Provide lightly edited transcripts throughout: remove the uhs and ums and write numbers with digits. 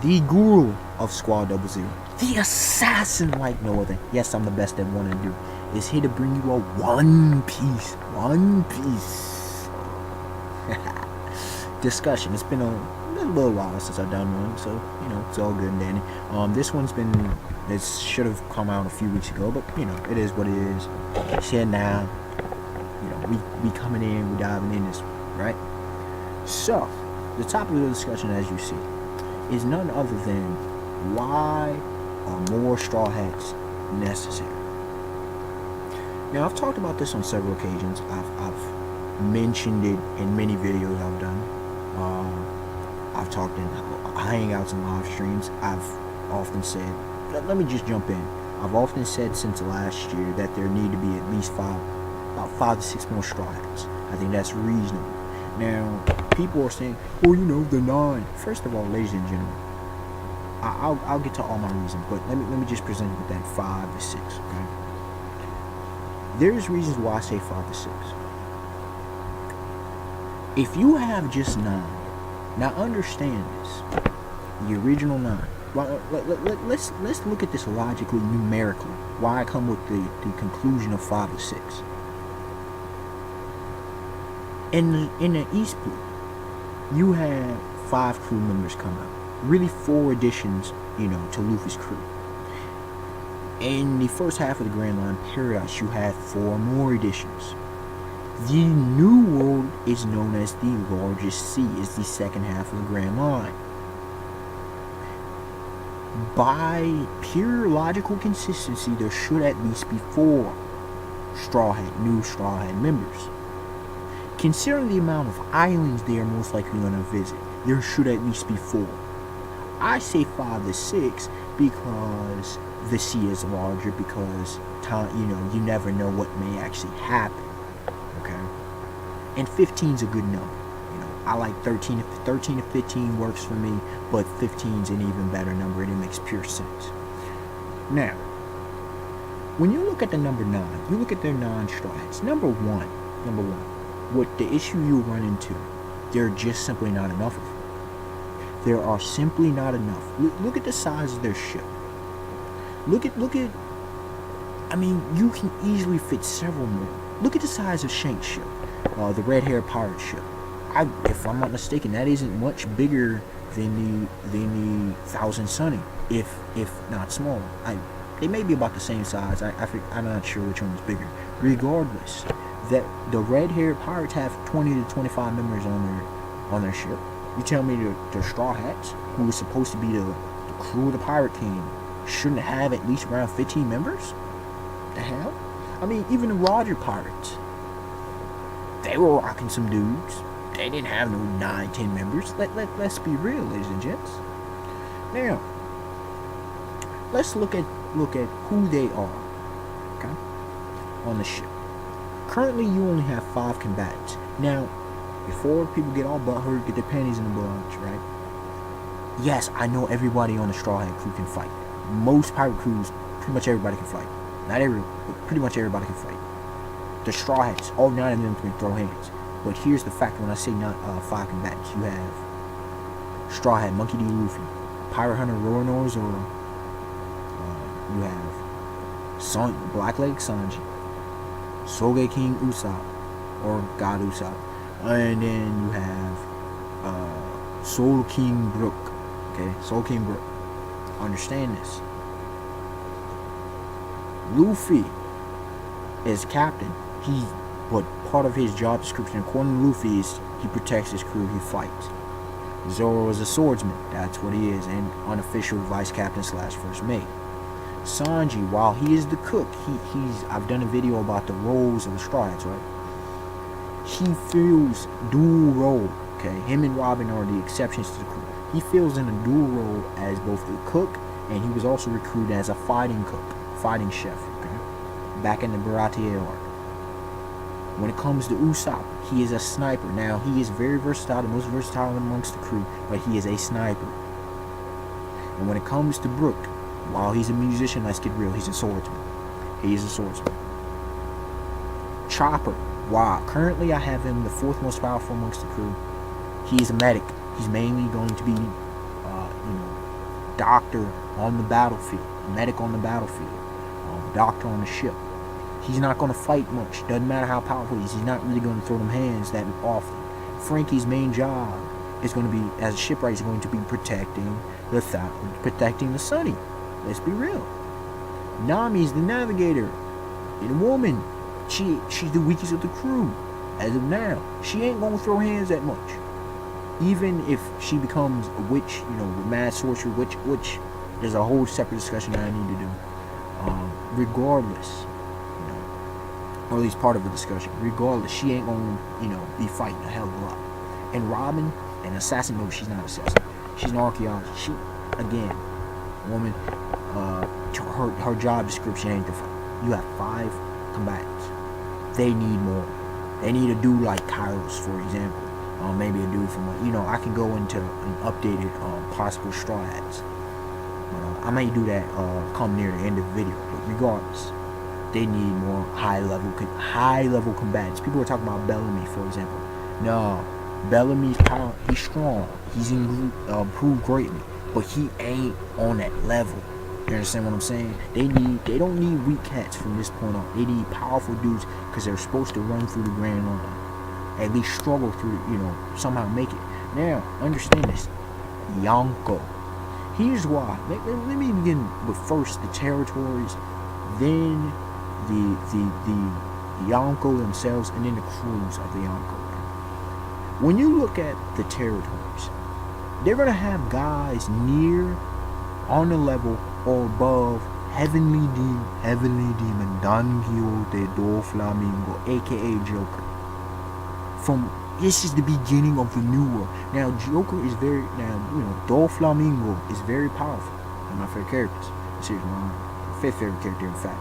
the guru of Squad 00, the assassin like no other. Yes, I'm the best at one and do. Is here to bring you a One Piece discussion. It's been a little while since I've done one, so it's all good and dandy. This one's been, it should have come out a few weeks ago, but it is what it is. It's here now. We coming in, we diving in this, right? So the topic of the discussion, as you see, is none other than why are more Straw Hats necessary? Now, I've talked about this on several occasions. I've mentioned it in many videos I've done. I've talked in hangouts and live streams. I've often said, let me just jump in. I've often said since last year that there need to be at least about 5 to 6 more Straw Hats. I think that's reasonable. Now, people are saying, well, the 9. First of all, ladies and gentlemen, I'll get to all my reasons, but let me just present you with that 5 to 6, okay? There's reasons why I say 5 to 6. If you have just 9, now understand this, the original 9. Well, let's look at this logically, numerically. Why I come with the conclusion of 5 to 6. In the East Blue, you have 5 crew members come out. Really 4 additions, to Luffy's crew. In the first half of the Grand Line Paradise, you have 4 more additions. The New World is known as the largest sea. It's the second half of the Grand Line. By pure logical consistency, there should at least be 4 new Straw Hat members. Considering the amount of islands they are most likely going to visit, there should at least be 4. I say 5 to 6 because the sea is larger, because you never know what may actually happen. Okay, and 15's a good number. I like 13 to 15 works for me, but 15's an even better number, and it makes pure sense. Now, when you look at the number 9, you look at their 9 Straw Hats. Number one, what the issue you run into, there are just simply not enough of them. There are simply not enough. Look at the size of their ship. Look at. I mean, you can easily fit several more. Look at the size of Shank's ship, the red-haired pirate ship. If I'm not mistaken, that isn't much bigger than the Thousand Sunny, if not smaller. They may be about the same size. I'm not sure which one is bigger. Regardless, that the red-haired pirates have 20 to 25 members on their ship. You tell me the Straw Hats, who was supposed to be the crew of the Pirate King, shouldn't have at least around 15 members? The hell? I mean, even the Roger Pirates, they were rocking some dudes. They didn't have no 9, 10 members. Let's be real, ladies and gents. Now, let's look at who they are, okay, on the ship. Currently, you only have 5 combatants. Now, before people get all butthurt, get their panties in a bunch, right? Yes, I know everybody on the Straw Hat crew can fight. Most pirate crews, pretty much everybody can fight. Not everyone, but pretty much everybody can fight. The Straw Hats, all 9 of them can throw hands. But here's the fact: when I say not 5 combatants, you have Straw Hat Monkey D. Luffy, Pirate Hunter Roronoa Zoro. You have Blackleg Sanji, Soge King Usopp, or God Usopp, and then you have Soul King Brook. Okay, Soul King Brook. Understand this. Luffy is captain. But part of his job description, according to Luffy, is he protects his crew, he fights. Zoro is a swordsman, that's what he is, and unofficial vice captain / first mate. Sanji, while he is the cook, I've done a video about the roles of the Straw Hats, right? He fills dual role, okay? Him and Robin are the exceptions to the crew. He fills in a dual role as both the cook, and he was also recruited as a fighting chef, okay? Back in the Baratie arc. When it comes to Usopp, he is a sniper. Now, he is very versatile, the most versatile amongst the crew, but he is a sniper. And when it comes to Brook, while he's a musician, let's get real, he's a swordsman. He is a swordsman. Chopper, while currently I have him the 4th most powerful amongst the crew, he is a medic. He's mainly going to be, doctor on the battlefield, a medic on the battlefield, a doctor on the ship. He's not going to fight much. Doesn't matter how powerful he is. He's not really going to throw them hands that often. Frankie's main job is going to be, as a shipwright, is going to be protecting the Sunny. Let's be real. Nami's the navigator. And a woman. She's the weakest of the crew. As of now. She ain't going to throw hands that much. Even if she becomes a witch, with mad sorcery, which there's a whole separate discussion that I need to do. Regardless, or at least part of the discussion. Regardless, she ain't gonna, be fighting a hell of a lot. And Robin, an assassin, no, she's not an assassin. She's an archaeologist. She, again, woman, her job description ain't to fight. You have 5 combatants. They need more. They need a dude like Kairos, for example. Maybe a dude from, I can go into an updated possible Straw Hats. I may do that come near the end of the video. But regardless, they need more high level combatants. People are talking about Bellamy, for example. No, Bellamy's power. He's strong. He's improved greatly, but he ain't on that level. You understand what I'm saying? They don't need weak cats from this point on. They need powerful dudes because they're supposed to run through the Grand Line. At least struggle through, somehow make it. Now, understand this. Yonko. Here's why. Let me begin with first the territories, then the Yonko themselves, and then the crews of the Yonko. When you look at the territories, they're going to have guys near, on the level, or above Heavenly Demon Don Quixote do Flamingo, aka Joker. This is the beginning of the new world. Now, Joker is Do Flamingo is very powerful. One of my favorite characters. Seriously, my 5th favorite character, in fact.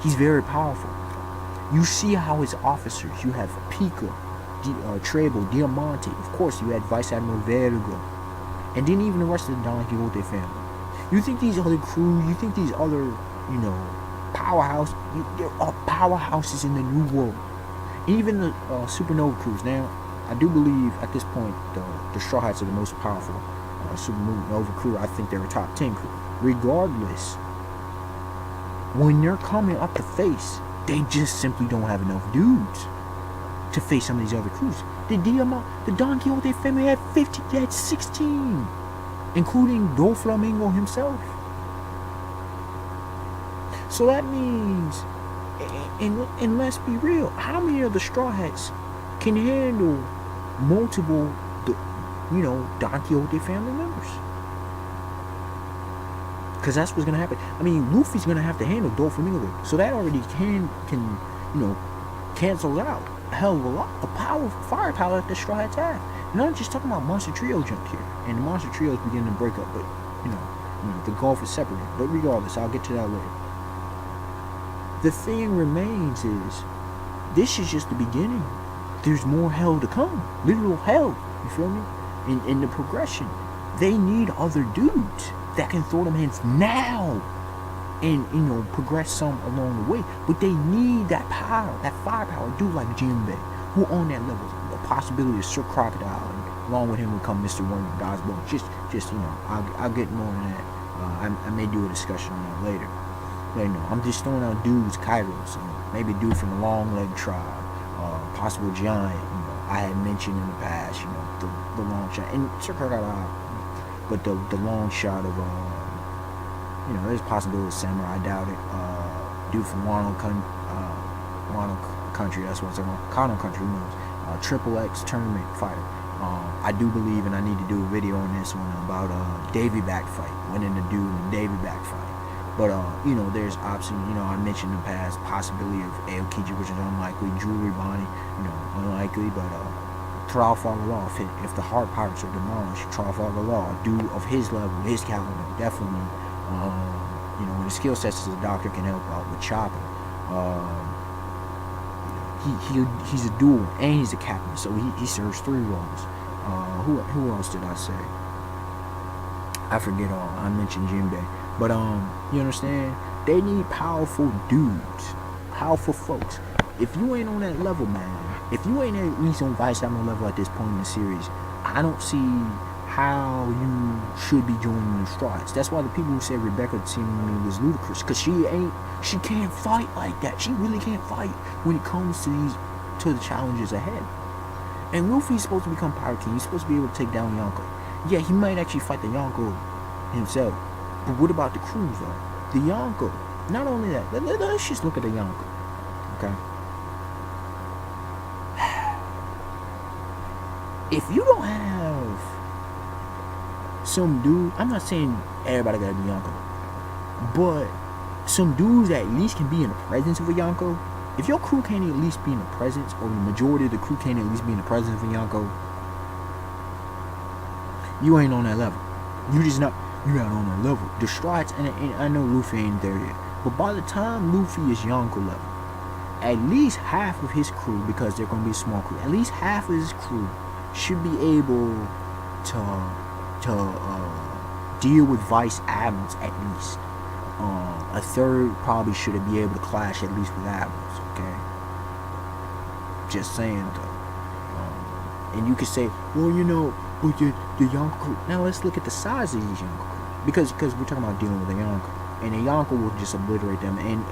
He's very powerful. You see how his officers, you have Pica, Treble, Diamante, of course, you had Vice Admiral Vergo, and then even the rest of the Don Quixote family. You think these other crews, you think these other, powerhouses, they're all powerhouses in the new world. Even the Supernova crews. Now, I do believe at this point the Straw Hats are the most powerful Supernova crew. I think they're a top 10 crew. Regardless, when they're coming up to face, they just simply don't have enough dudes to face some of these other crews. The Don Quixote family had 50, they had 16, including Do Flamingo himself. So that means, and let's be real, how many of the Straw Hats can handle multiple, Don Quixote family members? Because that's what's going to happen. I mean, Luffy's going to have to handle Do Flamingo. So that already can cancels out a hell of a lot of firepower that the Straw Hats have. And I'm just talking about Monster Trio junk here. And the Monster Trio is beginning to break up, but, the Gulf is separated. But regardless, I'll get to that later. The thing remains is, this is just the beginning. There's more hell to come. Literal hell. You feel me? In the progression. They need other dudes that can throw them hands now. And, progress some along the way. But they need that power, that firepower. Dude like Jinbei, who on that level. The possibility of Sir Crocodile. And along with him will come Mr. Worm and God's Bone. Just I'll get more on that. I may do a discussion on that later. But, I'm just throwing out dudes, Kairos, maybe a dude from the Long Leg tribe, possible giant, I had mentioned in the past, the long shot, and Sir Crocodile, but the long shot of, there's a possibility of Samurai, I doubt it, dude from Wano Country, that's what I'm talking about, Kano Country, who knows, Triple X tournament fighter. I do believe, and I need to do a video on this one about Davy back fight, winning the dude in the Davy back fight. But, there's option, I mentioned in the past, possibility of Aokiji, which is unlikely, Jewelry Bonnie, unlikely, but, Trafalgar Law, if the Heart Pirates are demolished, Trafalgar Law, a dude of his level, his caliber, definitely, with his skill sets as a doctor can help out with chopping. He's a duel, and he's a captain, so he serves 3 roles. Who else did I say? I forget all. I mentioned Jinbei. But, you understand? They need powerful dudes. Powerful folks. If you ain't on that level, man, if you ain't at least on Vice Admiral level at this point in the series, I don't see how you should be joining the strides. That's why the people who say Rebecca seemingly was ludicrous, because she can't fight like that. She really can't fight when it comes to the challenges ahead. And Luffy's supposed to become Pirate King. He's supposed to be able to take down Yonko. Yeah, he might actually fight the Yonko himself. But what about the crews, though? The Yonko. Not only that, let's just look at the Yonko. Okay? If you don't have some dude, I'm not saying everybody gotta be Yonko, but some dudes that at least can be in the presence of a Yonko. If your crew can't at least be in the presence, or the majority of the crew can't at least be in the presence of a Yonko, you ain't on that level. You're not on that level. The strides, and I know Luffy ain't there yet, but by the time Luffy is Yonko level, at least half of his crew, because they're gonna be a small crew, at least half of his crew should be able to deal with vice admirals at least. A third probably should be able to clash at least with admirals. Okay, just saying though. And you could say, well, you know, but the Yonko crew. Now let's look at the size of these Yonko crew, because we're talking about dealing with a Yonko, and a Yonko will just obliterate them. And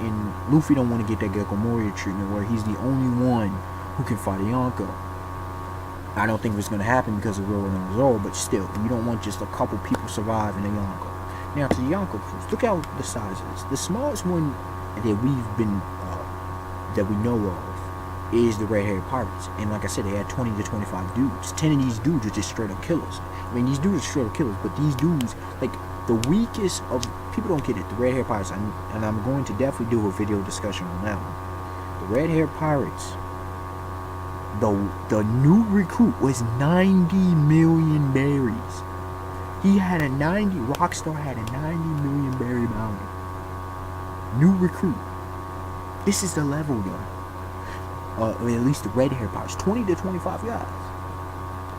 Luffy don't want to get that Gecko Moria treatment where he's the only one who can fight a Yonko. I don't think it's going to happen because of Zoro and Zoro, but still, you don't want just a couple people surviving a Yonko. Now to the Yonko crews, look at the size is. The smallest one that we know of is the red-haired pirates, and like I said, they had 20 to 25 dudes. 10 of these dudes are just straight up killers. I mean, these dudes are straight up killers, but these dudes, like the weakest of people don't get it. The red-haired pirates, and I'm going to definitely do a video discussion on that one. The red-haired pirates. The new recruit was 90 million berries. Rockstar had a 90 million berry bounty. New recruit. This is the level though. At least the red hair pirates. 20 to 25 guys.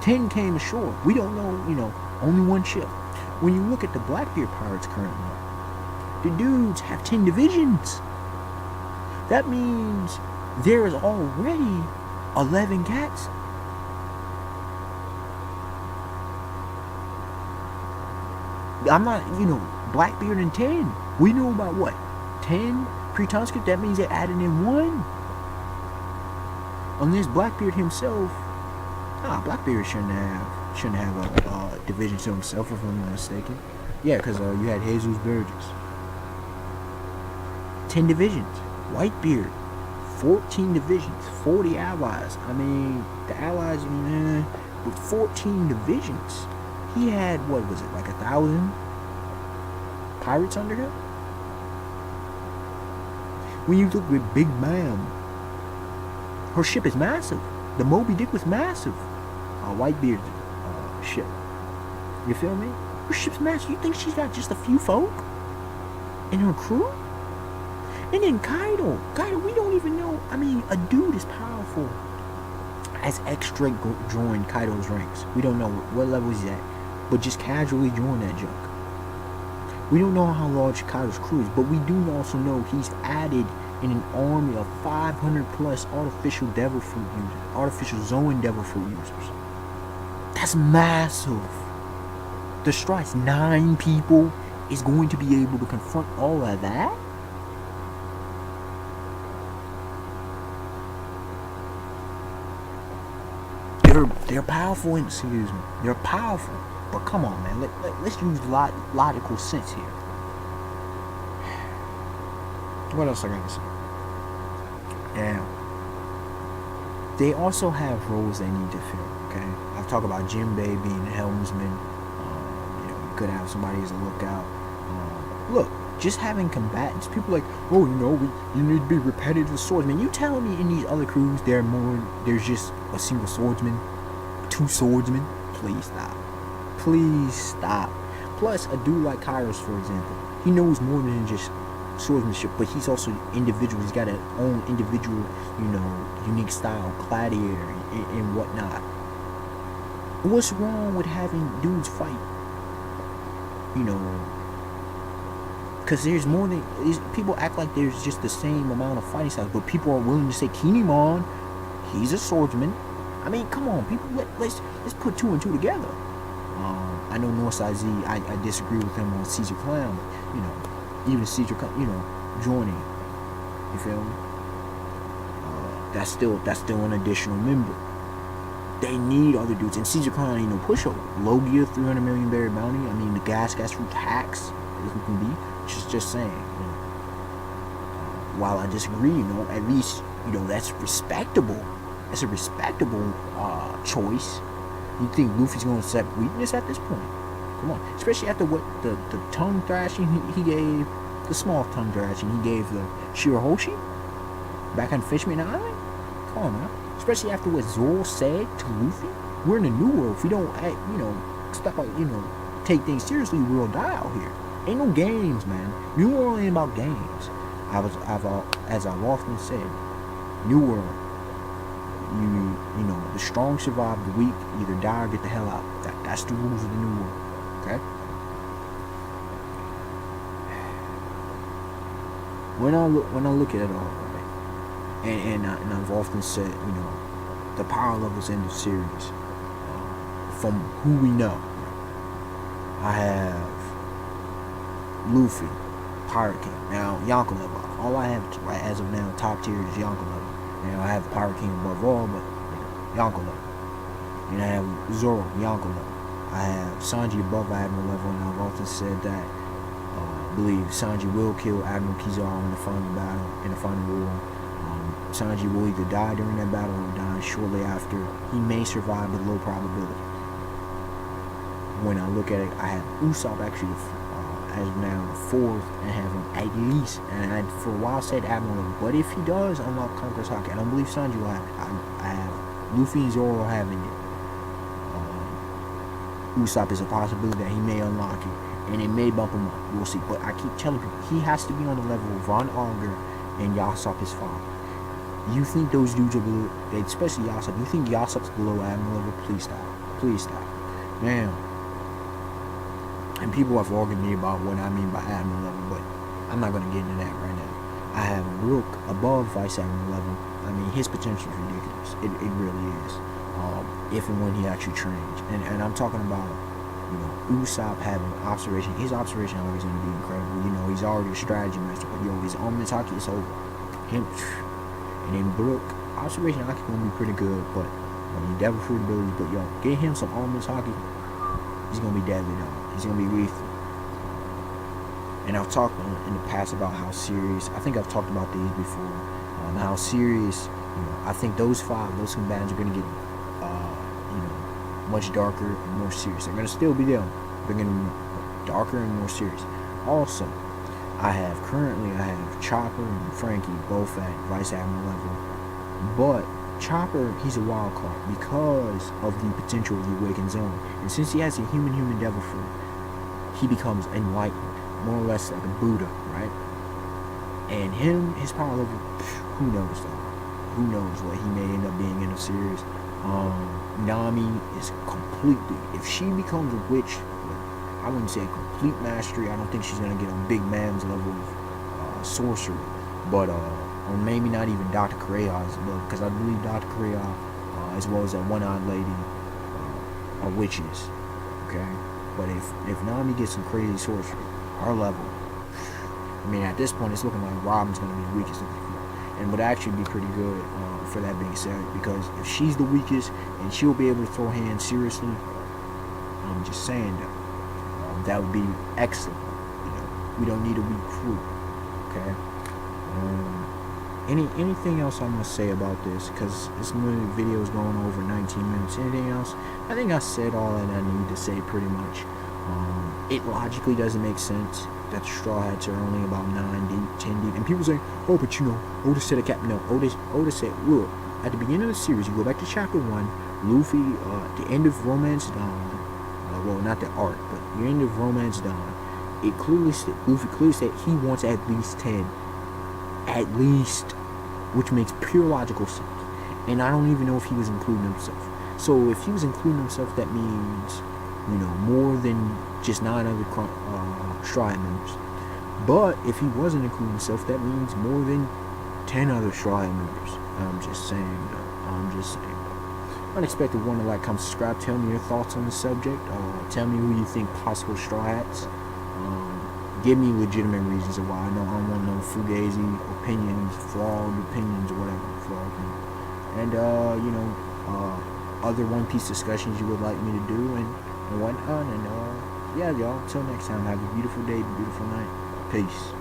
10 came ashore. We don't know, only one ship. When you look at the Blackbeard pirates currently, the dudes have 10 divisions. That means there is already 11 cats. I'm not, Blackbeard and 10. We knew about what? 10 pre-Tonsuke? That means they're adding in 1. Unless Blackbeard himself. Blackbeard shouldn't have a division to himself, if I'm not mistaken. Yeah, because you had Jesus Burgess. 10 divisions. Whitebeard. 14 divisions, 40 allies. I mean, the allies, with 14 divisions, he had, what was it, like 1,000 pirates under him? When you look with Big Ma'am, her ship is massive. The Moby Dick was massive. Whitebeard's ship. You feel me? Her ship's massive. You think she's got just a few folk in her crew? And then Kaido, we don't even know. I mean, a dude as powerful as extra joined Kaido's ranks. We don't know what level he's at, but just casually joined that junk. We don't know how large Kaido's crew is, but we do also know he's added in an army of 500 plus artificial devil fruit users, artificial Zoan devil fruit users. That's massive. The Strides, 9 people is going to be able to confront all of that? They're powerful, excuse me. They're powerful, but come on, man. Let's use logical sense here. What else I gotta say? Now, they also have roles they need to fill. Okay, I've talked about Jinbei being a helmsman. You could have somebody as a lookout. Look, just having combatants. People like, oh, you need to be repetitive swordsmen. You telling me in these other crews there's just a single swordsman? 2 swordsmen? Please stop. Please stop. Plus, a dude like Kairos, for example, he knows more than just swordsmanship, but he's also individual. He's got his own individual, unique style, gladiator, and whatnot. What's wrong with having dudes fight? Because there's more than people act like there's just the same amount of fighting styles, but people are willing to say Kinemon, he's a swordsman. I mean, come on, people. Let's put 2 and 2 together. I know Northside Z, I disagree with him on Caesar Clown, you know, even Caesar, you know, joining, you feel me? That's still an additional member. They need other dudes, and Caesar Clown ain't no pushover. Logia, 300 million berry bounty. I mean, the gas fruit hacks as we can be. Just saying. You know, while I disagree, you know, at least you know that's respectable. That's a respectable choice. You think Luffy's gonna accept weakness at this point? Come on, especially after what the tongue thrashing he gave, the small tongue thrashing he gave the Shirahoshi back on Fishman Island. Come on now. Especially after what Zoro said to Luffy. We're in the new world. If we don't act, you know, stop, you know, take things seriously, we'll die out here. Ain't no games, man. New world ain't about games. As I've often said, new world. You know, the strong survive, the weak either die or get the hell out. That's the rules of the new world. Okay. When I look at it all, right, and I've often said, you know, the power levels in the series, from who we know. I have Luffy, Pirate King. Now Yonko level. All I have right as of now, top tier is Yonko level. Now I have Pirate King above all, but Yonko level. And I have Zoro, Yonko level. I have Sanji above Admiral level, and I've often said that I believe Sanji will kill Admiral Kizaru in the final battle, in the final war. Sanji will either die during that battle or die shortly after. He may survive with low probability. When I look at it, I have Usopp actually as of now the fourth, and have him at least, and I for a while said Admiral, but if he does unlock Conqueror's Haki, I don't believe Sanji will have it. I have Luffy and Zoro having it. Usopp is a possibility that he may unlock it, and it may bump him up. We'll see. But I keep telling people, he has to be on the level of Von Augur and Yasopp, his father. You think those dudes are below, especially Yasopp, you think Yasopp's below Admiral level? Please stop. Please stop. Man. And people have argued me about what I mean by Admiral level, but I'm not going to get into that right now. I have Rook above Vice Admiral level. I mean, his potential is ridiculous. It really is. If and when he actually trains. And I'm talking about, you know, Usopp having observation. His observation arc is going to be incredible. You know, he's already a strategy master. But, yo, his Omnis Haki is over. Him, and then Brook, observation Haki going to be pretty good, but, I mean, Devil Fruit abilities, but, yo, get him some Omnis Haki, he's going to be deadly, dog. He's going to be lethal. And I've talked in the past about how serious, I think I've talked about these before, how serious, you know, I think those combatants are going to get, you know, much darker and more serious. They're going to still be there. They're going to be darker and more serious. Also, I have Chopper and Frankie both at Vice Admiral level, but Chopper, he's a wild card because of the potential of the Awakened Zone. And since he has a human devil fruit, he becomes enlightened, more or less like a Buddha, right? And his power level, who knows though? Who knows what he may end up being in a series. Nami is completely, if she becomes a witch, I wouldn't say a complete mastery. I don't think she's gonna get on Big Man's level of sorcery, but or maybe not even Dr. Crayo's level, because I believe Dr. Crayon, as well as that one-eyed lady, are witches. Okay, but if Nami gets some crazy sorcery, her level, I mean, at this point, it's looking like Robin's gonna be the weakest of the group, and would actually be pretty good. For that being said, because if she's the weakest and she'll be able to throw hands seriously, I'm just saying that would be excellent. You know, we don't need a weak crew. Okay. Anything else I'm gonna say about this? Because this video is going over 19 minutes. Anything else? I think I said all that I need to say pretty much. It logically doesn't make sense that the Straw Hats are only about 9 deep, 10 deep. And people say, oh, but you know, Oda said a cap. No, Oda said, look, at the beginning of the series, you go back to chapter 1, Luffy, the end of Romance Dawn, well, not the arc, but the end of Romance Dawn, it clearly said, Luffy clearly said he wants at least 10. At least, which makes pure logical sense. And I don't even know if he was including himself. So if he was including himself, that means, you know, more than just 9 other Straw Hat members. But if he wasn't including himself, that means more than 10 other Straw Hat members. I'm just saying. unexpected one to like, comment, subscribe. Tell me your thoughts on the subject. Tell me who you think possible Straw Hats. Give me legitimate reasons of why. I know I don't want no fugazi opinions, flawed opinions, or whatever. Flawed opinions. And other One Piece discussions you would like me to do, and whatnot. And yeah, y'all. Until next time, have a beautiful day, beautiful night. Peace.